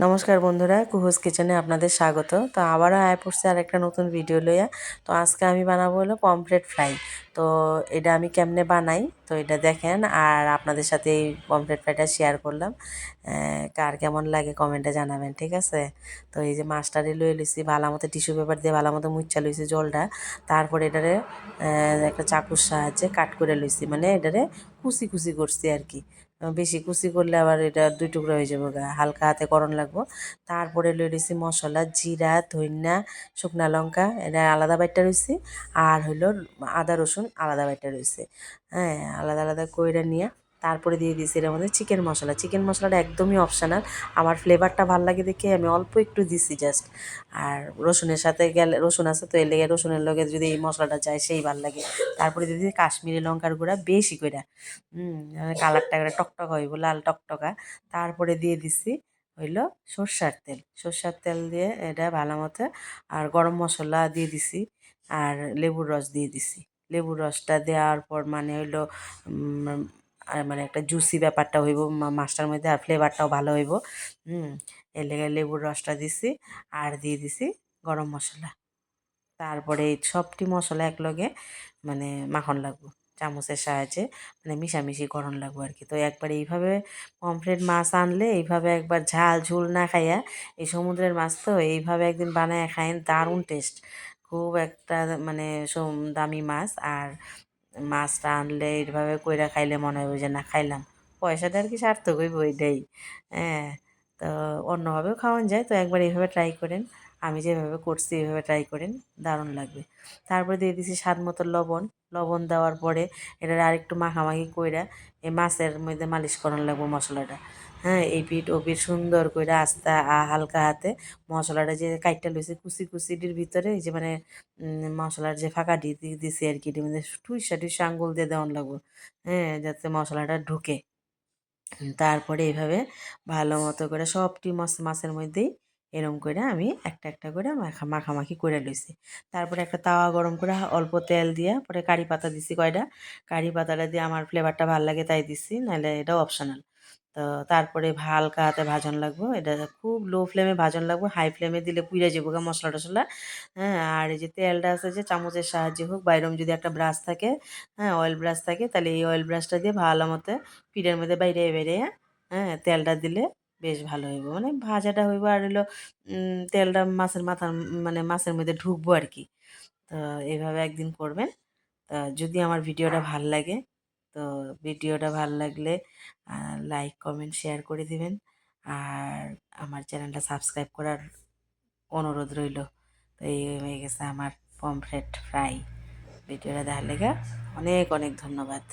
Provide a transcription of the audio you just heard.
নমস্কার বন্ধুরা, কুহুস কিচেনে আপনাদের স্বাগত। তো আবারও আয় পড়ছে আর একটা নতুন ভিডিও লইয়া। তো আজকে আমি বানাবো হলো পমফ্রেট ফ্রাই। তো এটা আমি কেমনে বানাই তো এটা দেখেন, আর আপনাদের সাথে এই পমফ্রেট ফ্রাইটা শেয়ার করলাম। কার কেমন লাগে কমেন্টে জানাবেন, ঠিক আছে? তো এই যে মাছটারে লয়ে লইছি, ভালো মতো টিস্যু পেপার দিয়ে ভালো মতো মুচ্ছা লইছি জলটা। তারপরে এটারে একটা চাকুর সাহায্যে কাট করে লইছি, মানে এটারে কুচি কুচি করছি আর কি। বেশি কুচি করলে আবার এটা দুই টুকরা হয়ে যাবে, হালকা হাতে করণ লাগবো। তারপরে লই রয়েছি মশলা, জিরা, ধইন্যা, শুকনা লঙ্কা এটা আলাদা বাইটটা রয়েছে, আর হইলো আদা রসুন আলাদা বাইটটা রয়েছে। হ্যাঁ, আলাদা আলাদা কইরা নিয়ে তারপরে দিয়ে দিয়েছি এর মধ্যে চিকেন মশলা। চিকেন মশলাটা একদমই অপশনাল, আমার ফ্লেভারটা ভালো লাগে দেখে আমি অল্প একটু দিছি জাস্ট। আর রসুনের সাথে গেলে, রসুন আছে তো এর লেগে রসুনের লগে যদি এই মশলাটা যায় সেই ভালো লাগে। তারপরে দিয়ে দিয়েছি কাশ্মীরি লঙ্কার গুঁড়া বেশি কইরা, কালারটা করে টকটক হইব, লাল টকটকা। তারপরে দিয়ে দিছি হইল সর্ষার তেল। সর্ষার তেল দিয়ে এটা ভালো মতো, আর গরম মশলা দিয়ে দিছি, আর লেবুর রস দিয়ে দিছি। লেবুর রসটা দেওয়ার পর মানে হইলো আর মানে একটা জুসি ব্যাপারটা হইব মাছটার মধ্যে, আর ফ্লেভারটাও ভালো হইব। এর লেগে লেবুর রসটা দিছি, আর দিয়ে দিছি গরম মশলা। তারপরে এই সবটি মশলা একলগে মানে মাখন লাগবো চামচের সাহায্যে, মানে মিশামিশি করণ লাগবো আর কি। তো একবার এইভাবে পমফ্রেট মাছ আনলে এইভাবে একবার ঝাল ঝুল না খাইয়া, এই সমুদ্রের মাছ তো এইভাবে একদিন বানায় খাইন, দারুণ টেস্ট। খুব একটা মানে দামি মাছ, আর মাছটা আনলে এইভাবে কইরা খাইলে মনে হবে যে না খাইলাম, পয়সাটা আর কি সার্থক হইব এটাই। হ্যাঁ, তো অন্যভাবেও খাওয়ান যায়, তো একবার এইভাবে ট্রাই করেন। আমি যেভাবে করছি এইভাবে ট্রাই করেন, দারুণ লাগবে। তারপরে দিয়ে দিছি স্বাদ মতো লবণ। লবণ দেওয়ার পরে এটার আরেকটু মাখামাখি কইরা এই মাছের মধ্যে মালিশ করান লাগবো মশলাটা। হ্যাঁ, এই পিঠ ও পিঠ সুন্দর কইরা আস্তে হালকা হাতে মশলাটা যে কাইটটা লইছে কুচি কুচিটির ভিতরে, এই যে মানে মশলার যে ফাঁকা দিছি আর কি, এটার মধ্যে টুইসা টুইসা আঙ্গুল দিয়ে দেওয়ান লাগবো। হ্যাঁ, যাতে মশলাটা ঢুকে। তারপরে এইভাবে ভালো মতো করে সবটি মাছের মধ্যেই এরম করে আমি একটা একটা করে মাখামাখি করে লইছি। তারপরে একটা তাওয়া গরম করে অল্প তেল দিয়া পরে কারি পাতা দিছি কয়টা। কারি পাতাটা দিয়ে আমার ফ্লেভারটা ভাল লাগে তাই দিছি, নাহলে এটাও অপশনাল। তো তারপরে হালকা হাতে ভাজন লাগবো, এটা খুব লো ফ্লেমে ভাজন লাগবো, হাই ফ্লেমে দিলে পুড়ে যাবো গা মশলা টশলা। হ্যাঁ, আর এই যে তেলটা আছে যে চামচের সাহায্যে হোক বা এরম যদি একটা ব্রাশ থাকে, হ্যাঁ অয়েল ব্রাশ থাকে, তাহলে এই অয়েল ব্রাশটা দিয়ে ভালো মতো পিঠের মধ্যে বাইরে বাইরে, হ্যাঁ তেলটা দিলে বেশ ভালো হইব, মানে ভাজাটা হইব, আর হলো তেলটা মাছের মাথার মানে মাছের মধ্যে ঢুকবো আর কি। তো এইভাবে একদিন করবেন। তা যদি আমার ভিডিওটা ভাল লাগে, তো ভিডিওটা ভাল লাগলে লাইক কমেন্ট শেয়ার করে দিবেন, আর আমার চ্যানেলটা সাবস্ক্রাইব করার অনুরোধ রইল। তো এই হয়ে গেছে আমার পমফ্রেট ফ্রাই। ভিডিওটা দেখার লেগে অনেক অনেক ধন্যবাদ।